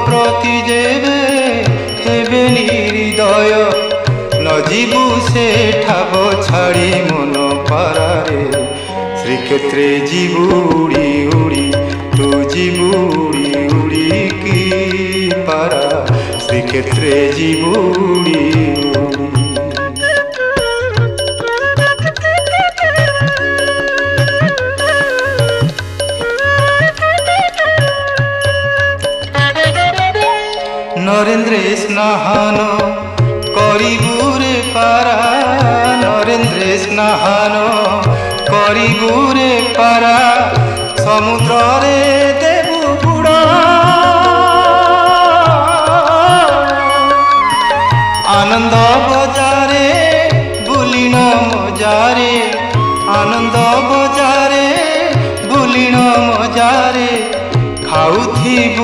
প্রতি যেবে হেবে নিহৃদয় নজিবু সে ঠাব ছাড়ি মন পারারে শ্রীক্ষেত্রে ଯିବୁ উড়ি উড়ি তু ଯିବୁ উড়ি উড়ি কি পারা শ্রীক্ষেত্রে ଯିବୁ উড়ি উড়ি। নরেন্দ্রে স্নাহান করিবুরে পারা নরেন্দ্রে স্নাহান করিবুরে পারা সমুদ্রে দেবু বুড় আনন্দ বজারে বুলিণ মজারে আনন্দ বজারে বুলিণ মজারে খাউথিবু